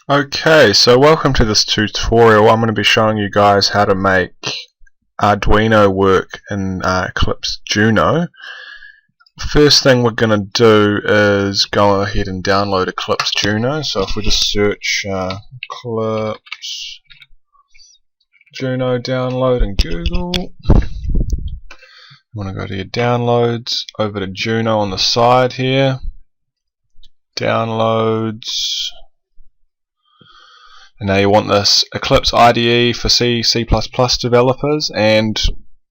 Okay, so welcome to this tutorial. I'm going to be showing you guys how to make Arduino work in Eclipse Juno. First thing we're going to do is go ahead and download Eclipse Juno. So if we just search Eclipse Juno download in Google, you want to go to your downloads, over to Juno on the side here, downloads. And now you want this Eclipse IDE for C, C++ developers, and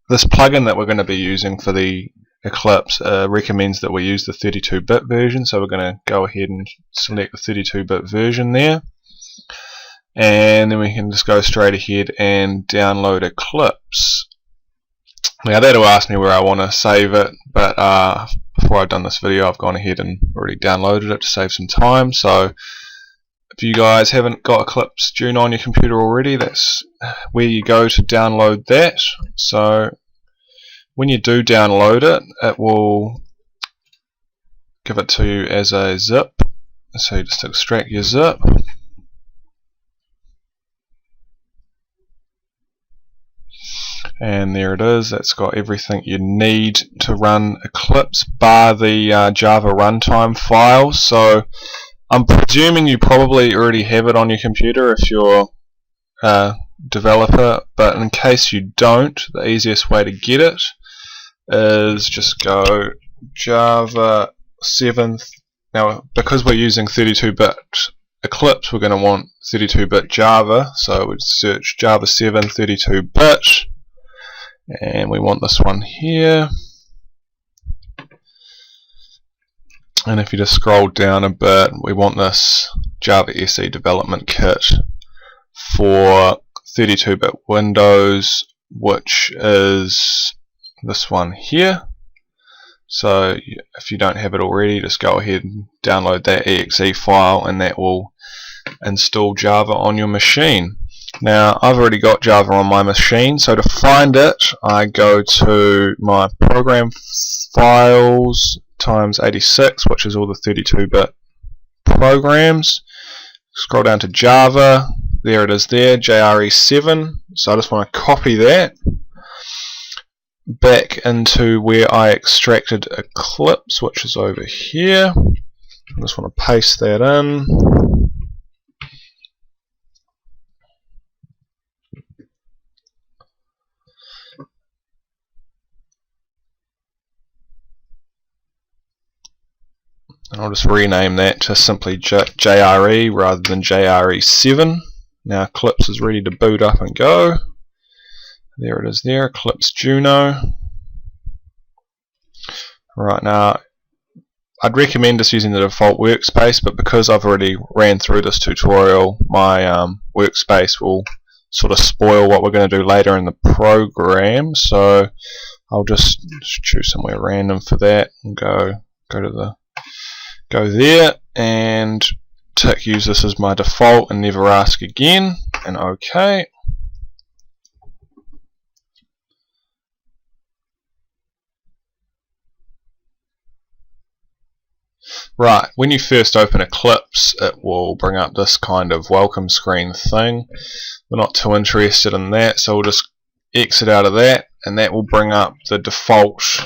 this plugin that we're going to be using for the Eclipse recommends that we use the 32-bit version, so we're going to go ahead and select the 32-bit version there, and then we can just go straight ahead and download Eclipse. Now that'll ask me where I want to save it, but before I've done this video I've gone ahead and already downloaded it to save some time. So if you guys haven't got Eclipse Juno on your computer already, that's where you go to download that. So when you do download it, it will give it to you as a zip. So you just extract your zip. And there it is. That's got everything you need to run Eclipse, bar the Java runtime files. So I'm presuming you probably already have it on your computer if you're a developer, but in case you don't, the easiest way to get it is just go Java 7th. Now because we're using 32-bit Eclipse, we're going to want 32-bit Java, so we'd search Java 7 32-bit, and we want this one here. And if you just scroll down a bit, we want this Java SE development kit for 32-bit Windows, which is this one here. So if you don't have it already, just go ahead and download that exe file, and that will install Java on your machine. Now I've already got Java on my machine, so to find it I go to my program files times 86, which is all the 32-bit programs. Scroll down to Java, there it is there, JRE7. So I just want to copy that back into where I extracted Eclipse, which is over here. I just want to paste that in. And I'll just rename that to simply JRE rather than JRE7. Now Eclipse is ready to boot up and go. There it is there, Eclipse Juno. Right, now I'd recommend just using the default workspace, but because I've already ran through this tutorial, my workspace will sort of spoil what we're going to do later in the program. So I'll just choose somewhere random for that and go there and tick use this as my default and never ask again, and OK. Right, when you first open Eclipse, it will bring up this kind of welcome screen thing. We're not too interested in that, so we'll just exit out of that, and that will bring up the default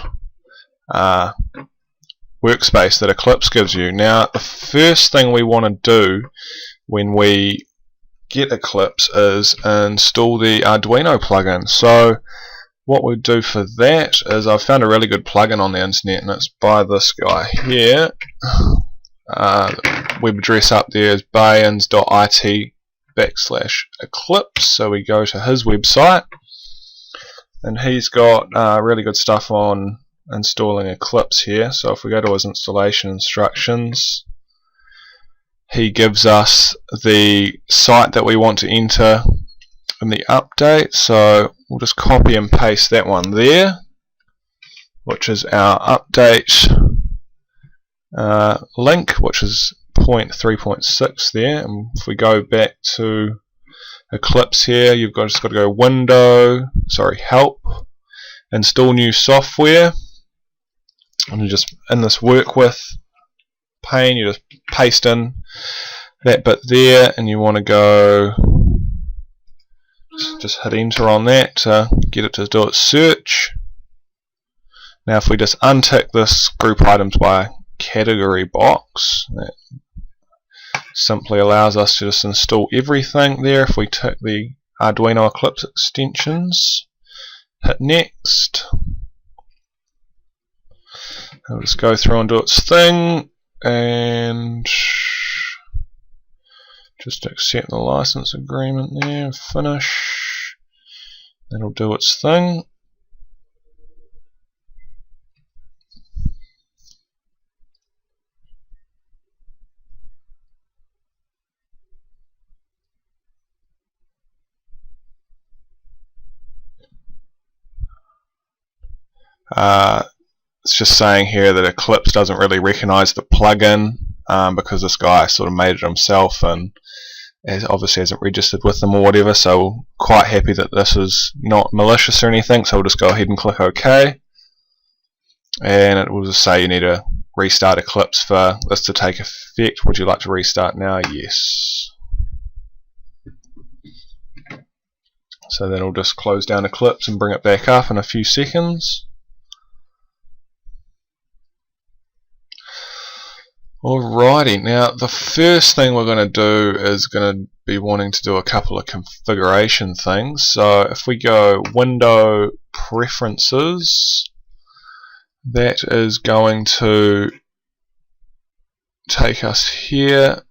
workspace that Eclipse gives you. Now the first thing we want to do when we get Eclipse is install the Arduino plugin. So what we do for that is I've found a really good plugin on the internet, and it's by this guy here. Web address up there is bayans.it/Eclipse, so we go to his website, and he's got really good stuff on installing Eclipse here. So if we go to his installation instructions, he gives us the site that we want to enter in the update, so we'll just copy and paste that one there, which is our update link, which is point 3.6 there. And if we go back to Eclipse here, you've just got to go help, install new software, and you just in this work with pane, you just paste in that bit there, and you want to go, just hit enter on that to get it to do its search. Now if we just untick this group items by category box, that simply allows us to just install everything there. If we tick the Arduino Eclipse extensions, hit next, it'll just go through and do its thing, and just accept the license agreement there, finish. That'll do its thing. It's just saying here that Eclipse doesn't really recognize the plugin because this guy sort of made it himself and obviously hasn't registered with them or whatever, so quite happy that this is not malicious or anything, so we'll just go ahead and click OK, and it will just say you need to restart Eclipse for this to take effect. Would you like to restart now? Yes. So then we'll just close down Eclipse and bring it back up in a few seconds. Alrighty, now the first thing we're going to do is going to be wanting to do a couple of configuration things. So if we go Window Preferences, that is going to take us here.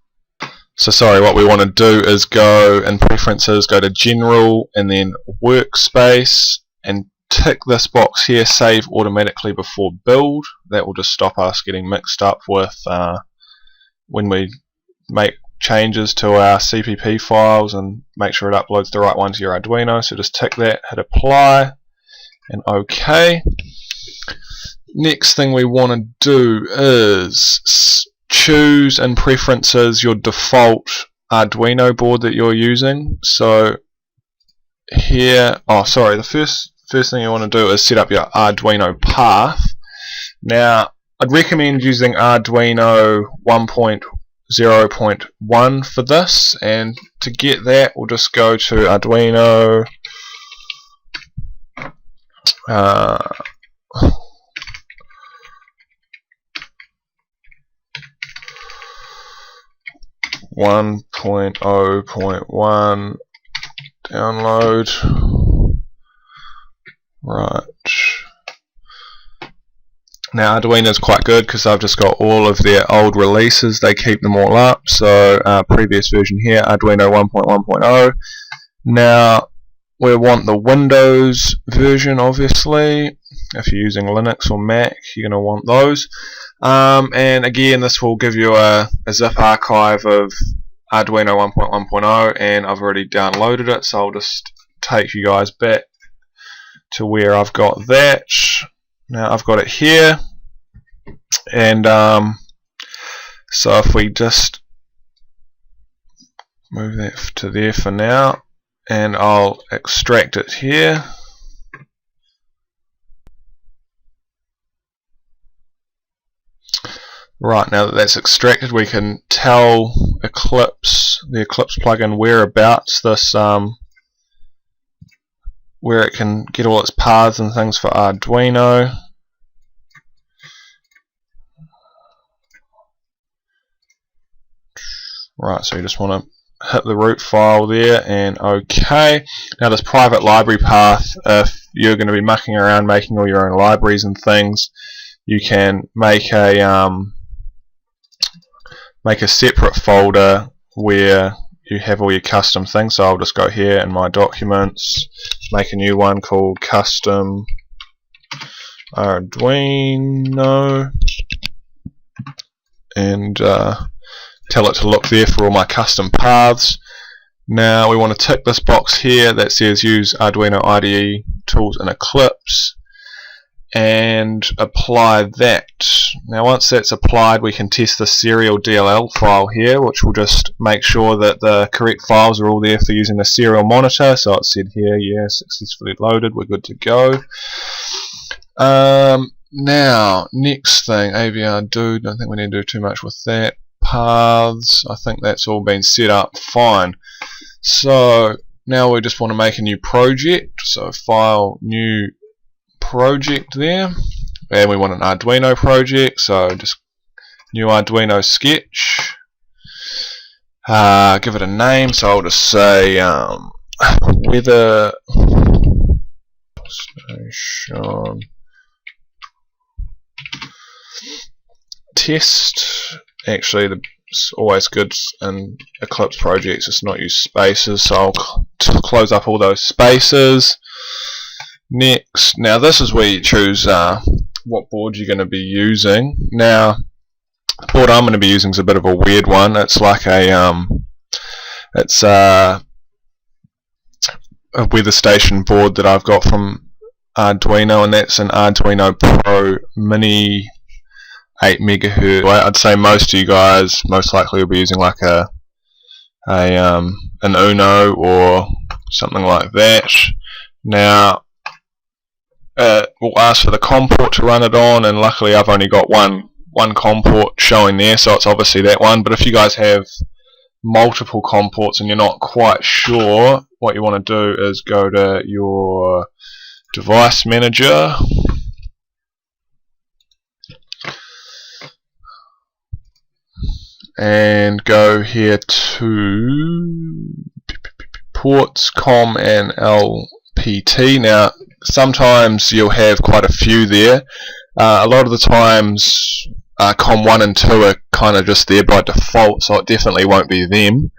So sorry, what we want to do is go in Preferences, go to General and then Workspace, and tick this box here, Save Automatically Before Build. That will just stop us getting mixed up with when we make changes to our CPP files, and make sure it uploads the right one to your Arduino. So just tick that, hit Apply, and OK. Next thing we want to do is choose in Preferences your default Arduino board that you're using. So here, the first thing you want to do is set up your Arduino path. Now I'd recommend using Arduino 1.0.1 for this, and to get that we'll just go to Arduino 1.0.1 download. Right. Now Arduino is quite good because I've just got all of their old releases, they keep them all up. So previous version here, Arduino 1.1.0. Now we want the Windows version, obviously. If you're using Linux or Mac, you're going to want those. And again, this will give you a zip archive of Arduino 1.1.0, and I've already downloaded it, so I'll just take you guys back to where I've got that. Now I've got it here, and so if we just move that to there for now, and I'll extract it here. Right, now that that's extracted, we can tell Eclipse, the Eclipse plugin, whereabouts this where it can get all its paths and things for Arduino. Right, so you just want to hit the root file there and OK. Now this private library path, if you're going to be mucking around making all your own libraries and things, you can make a separate folder where you have all your custom things. So I'll just go here in my documents, make a new one called Custom Arduino, and tell it to look there for all my custom paths. Now we want to tick this box here that says use Arduino IDE tools in Eclipse and apply that. Now once that's applied, we can test the serial DLL file here, which will just make sure that the correct files are all there for using the serial monitor. So it said here, yeah, successfully loaded, we're good to go. Now next thing, AVR do, don't think we need to do too much with that. paths. I think that's all been set up fine. So now we just want to make a new project. So file, new project there, and we want an Arduino project. So just new Arduino sketch. Give it a name. So I'll just say weather station test. Actually, it's always good in Eclipse projects just not use spaces, so I'll close up all those spaces. Next, now this is where you choose what board you're going to be using. Now, the board I'm going to be using is a bit of a weird one. It's like a weather station board that I've got from Arduino, and that's an Arduino Pro Mini 8 megahertz. I'd say most of you guys most likely will be using like an Uno or something like that. Now we'll ask for the COM port to run it on, and luckily I've only got one COM port showing there, so it's obviously that one. But if you guys have multiple COM ports and you're not quite sure, what you want to do is go to your device manager, and go here to ports, COM and LPT. Now sometimes you'll have quite a few there. A lot of the times COM 1 and 2 are kind of just there by default, so it definitely won't be them.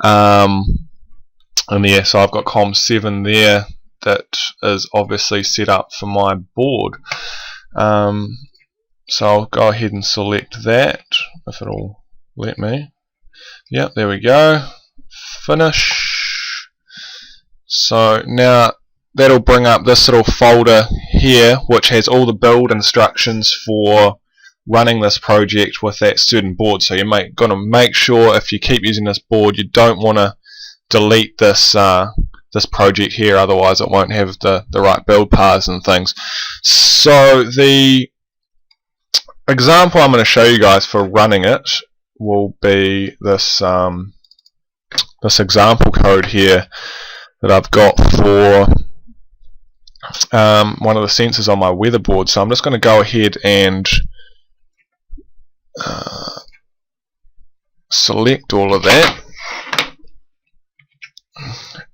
And yeah, so I've got COM 7 there that is obviously set up for my board. So I'll go ahead and select that if it'll let me. Yep, there we go. Finish. So now that'll bring up this little folder here, which has all the build instructions for running this project with that certain board. So you're going to make sure, if you keep using this board, you don't want to delete this this project here, otherwise it won't have the right build paths and things. So the example I'm going to show you guys for running it will be this this example code here that I've got for one of the sensors on my weather board. So I'm just going to go ahead and select all of that,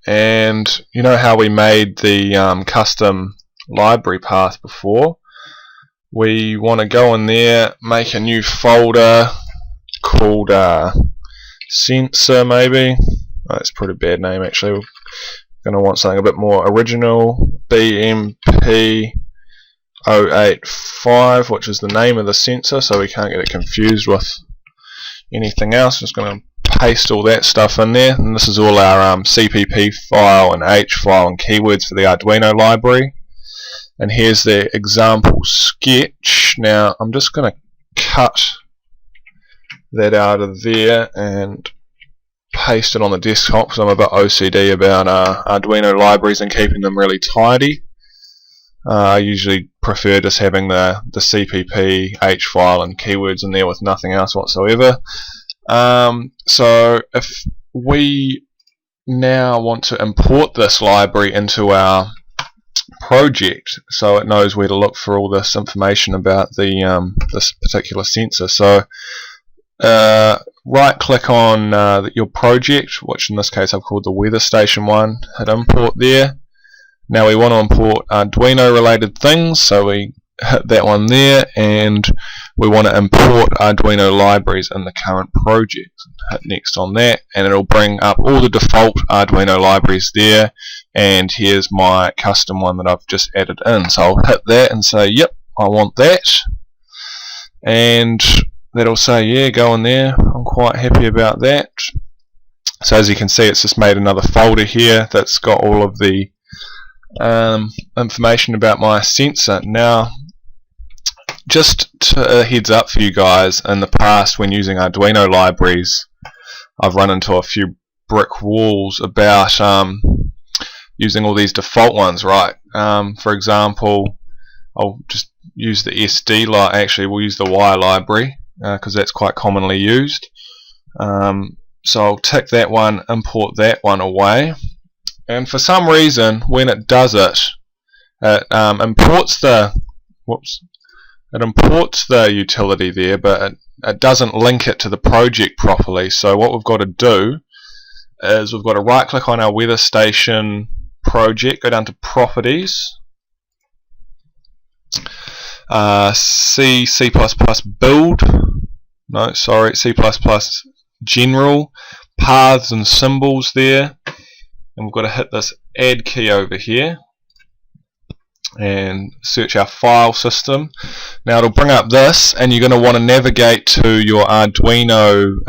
and you know how we made the custom library path before? We want to go in there, make a new folder called sensor, maybe. Oh, that's a pretty bad name actually. We're going to want something a bit more original. BMP085, which is the name of the sensor, so we can't get it confused with anything else. Just going to paste all that stuff in there, and this is all our CPP file and H file and keywords for the Arduino library. And here's the example sketch. Now I'm just going to cut that out of there and paste it on the desktop, because I'm a bit OCD about Arduino libraries and keeping them really tidy. I usually prefer just having the CPP, H file and keywords in there with nothing else whatsoever. So if we now want to import this library into our project, so it knows where to look for all this information about the this particular sensor. So right click on your project, which in this case I've called the weather station one, hit import there. Now we want to import Arduino related things, so we hit that one there, and we want to import Arduino libraries in the current project. Hit next on that, and it'll bring up all the default Arduino libraries there, and here's my custom one that I've just added in. So I'll hit that and say yep, I want that, and that'll say yeah, go in there. I'm quite happy about that. So as you can see, it's just made another folder here that's got all of the information about my sensor. Now just a heads up for you guys, in the past when using Arduino libraries I've run into a few brick walls about using all these default ones, right? For example, I'll just use the SD actually we'll use the Y library. because that's quite commonly used. So I'll tick that one, import that one away, and for some reason when it does it, it imports the utility there, but it doesn't link it to the project properly. So what we've got to do is we've got to right click on our weather station project, go down to properties, C++ build, no sorry, C++ general, paths and symbols there, and we've got to hit this add key over here and search our file system. Now it'll bring up this, and you're going to want to navigate to your Arduino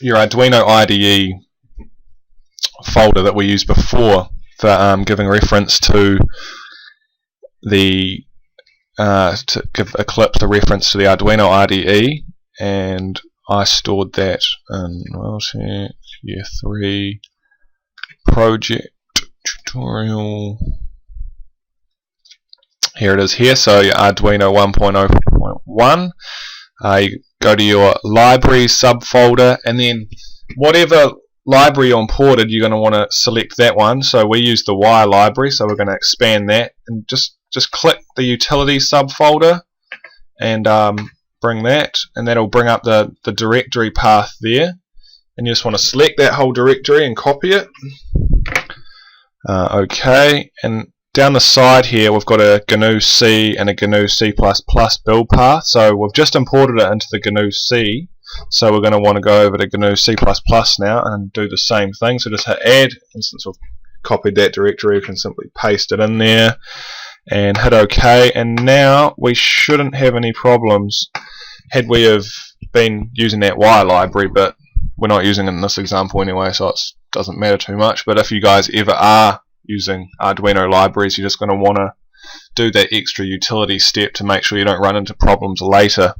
IDE folder that we used before for giving reference to the to give Eclipse a reference to the Arduino IDE, and I stored that in year 3 project tutorial. Here it is here, so your Arduino 1.0.1. You go to your library subfolder, and then whatever library you imported, you're going to want to select that one. So we use the Y library, so we're going to expand that, and just click the utility subfolder and bring that, and that'll bring up the directory path there, and you just want to select that whole directory and copy it. Okay, and down the side here we've got a GNU C and a GNU C++ build path, so we've just imported it into the GNU C, so we're going to want to go over to GNU C++ now and do the same thing. So just hit add, and since we've copied that directory we can simply paste it in there and hit OK, and now we shouldn't have any problems had we have been using that Y library, but we're not using it in this example anyway, so it doesn't matter too much. But if you guys ever are using Arduino libraries, you're just going to want to do that extra utility step to make sure you don't run into problems later.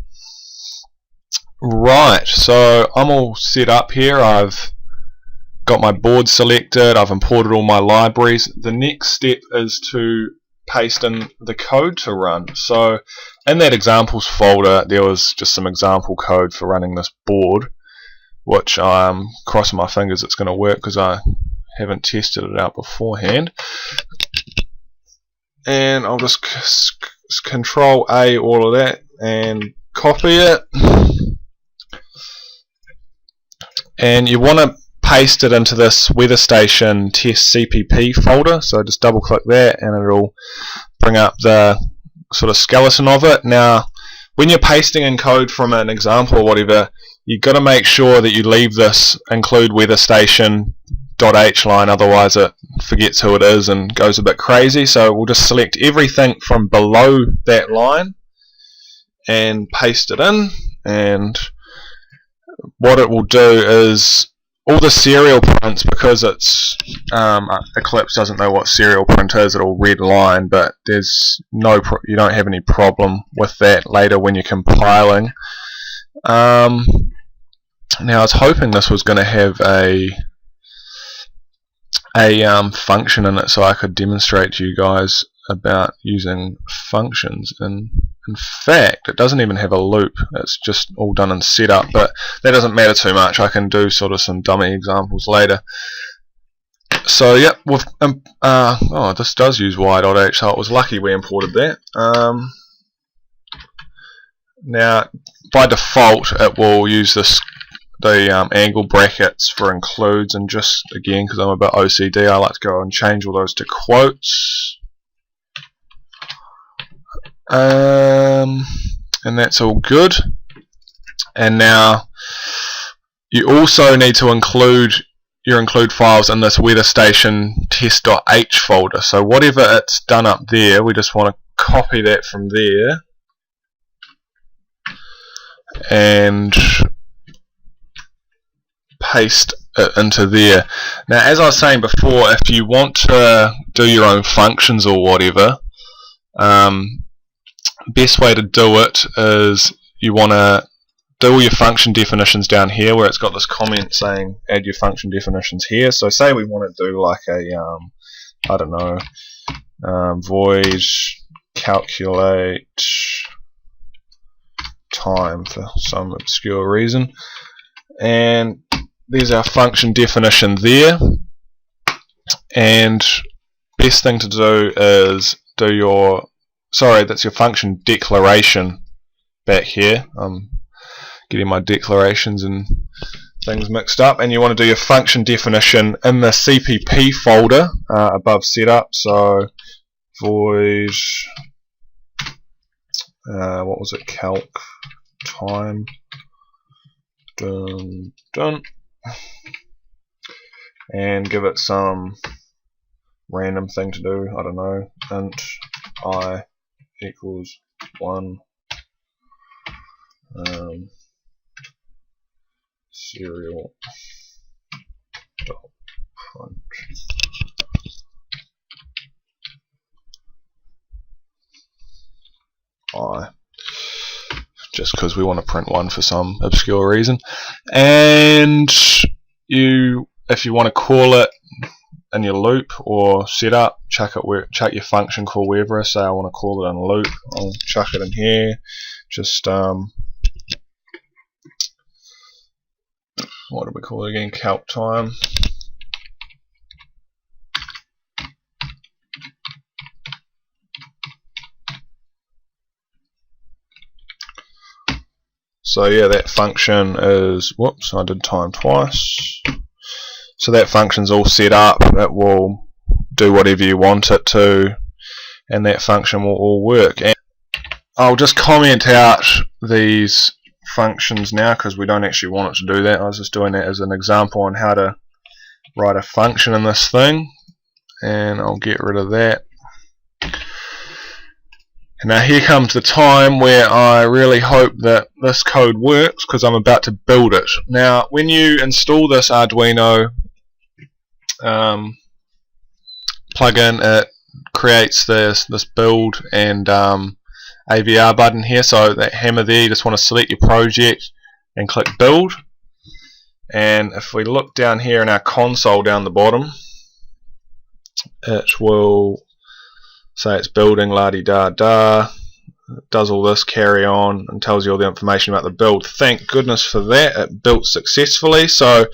Right, so I'm all set up here. I've got my board selected, I've imported all my libraries. The next step is to paste in the code to run. So in that examples folder there was just some example code for running this board, which I'm crossing my fingers it's going to work because I haven't tested it out beforehand. And I'll just control A all of that and copy it, and you want to paste it into this weather station test CPP folder. So just double click that and it'll bring up the sort of skeleton of it. Now when you're pasting in code from an example or whatever, you've got to make sure that you leave this include weather station .h line, otherwise it forgets who it is and goes a bit crazy. So we'll just select everything from below that line and paste it in, and what it will do is all the serial prints, because it's Eclipse doesn't know what serial print is, it'll red line, but there's you don't have any problem with that later when you're compiling. Now I was hoping this was going to have a function in it so I could demonstrate to you guys about using functions, and in fact it doesn't even have a loop, it's just all done in setup, but that doesn't matter too much. I can do sort of some dummy examples later. So yep, with oh, this does use y.h, so it was lucky we imported that. Now by default it will use the angle brackets for includes, and just again because I'm a bit OCD I like to go and change all those to quotes, and that's all good. And now you also need to include your include files in this weather station test.h folder. So whatever it's done up there, we just want to copy that from there and paste it into there. Now as I was saying before, if you want to do your own functions or whatever, best way to do it is you want to do all your function definitions down here where it's got this comment saying add your function definitions here. So say we want to do like a I don't know, void calculate time for some obscure reason. And there's our function definition there. And best thing to do is do your, that's your function declaration back here. I'm getting my declarations and things mixed up, and you want to do your function definition in the CPP folder above setup. So void what was it, calc time done, and give it some random thing to do, I don't know, int I equals 1, serial dot print I, just because we want to print 1 for some obscure reason. And if you want to call it in your loop or setup, chuck your function call wherever. Say I want to call it in a loop, I'll chuck it in here. Just what do we call it again? Calc time. So yeah, that function is, whoops, I did time twice. So that function's all set up. It will do whatever you want it to, and that function will all work. And I'll just comment out these functions now because we don't actually want it to do that. I was just doing that as an example on how to write a function in this thing, and I'll get rid of that. And now here comes the time where I really hope that this code works, because I'm about to build it. Now when you install this Arduino plugin, it creates this build and AVR button here. So that hammer there, you just want to select your project and click build. And if we look down here in our console down the bottom, it will say it's building, la-di-da-da. It does all this, carry on, and tells you all the information about the build. Thank goodness for that, it built successfully. So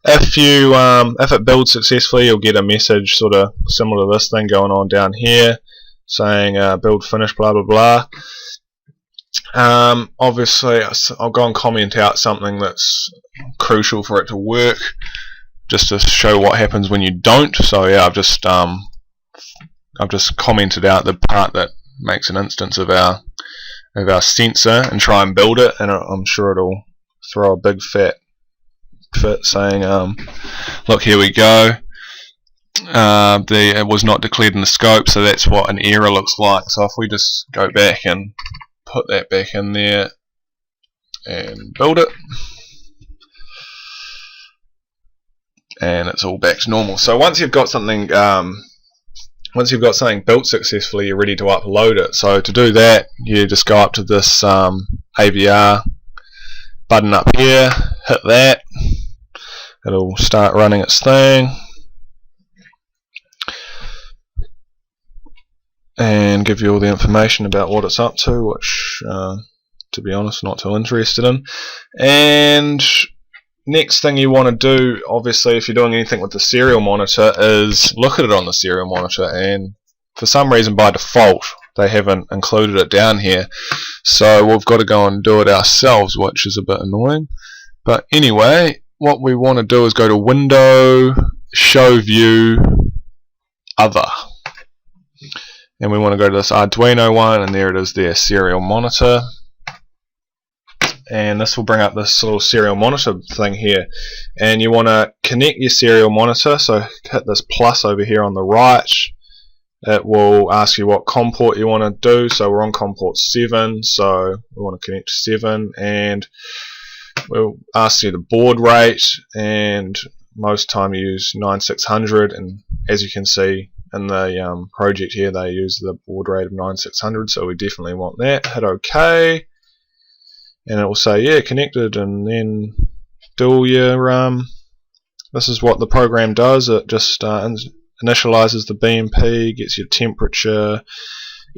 if it builds successfully, you'll get a message sort of similar to this thing going on down here, saying build finished, blah blah blah. Obviously I'll go and comment out something that's crucial for it to work, just to show what happens when you don't. So yeah, I've just commented out the part that makes an instance of our sensor and try and build it, and I'm sure it'll throw a big fat fit saying look, here we go, it was not declared in the scope. So that's what an error looks like. So if we just go back and put that back in there and build it, and it's all back to normal. So once you've got something built successfully, you're ready to upload it. So to do that, you just go up to this AVR button up here, hit that, it'll start running its thing, and give you all the information about what it's up to, which to be honest, not too interested in. And next thing you want to do, obviously if you're doing anything with the serial monitor, is look at it on the serial monitor, and for some reason by default they haven't included it down here, so we've got to go and do it ourselves, which is a bit annoying. But anyway, what we want to do is go to Window, Show View, Other, and we want to go to this Arduino one, and there it is there, serial monitor. And this will bring up this little serial monitor thing here, and you want to connect your serial monitor. So hit this plus over here on the right. It will ask you what COM port you want to do. So we're on COM port 7, so we want to connect to 7, and we'll ask you the baud rate, and most time you use 9600, and as you can see in the project here, they use the baud rate of 9600, so we definitely want that. Hit OK, and it will say yeah, connected, and then do all your this is what the program does. It just initializes the BMP, gets your temperature,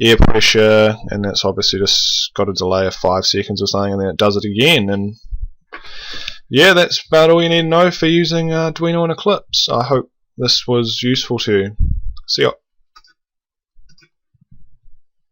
air pressure, and that's obviously just got a delay of 5 seconds or something, and then it does it again. And yeah, that's about all you need to know for using Arduino and Eclipse. I hope this was useful to you. See ya.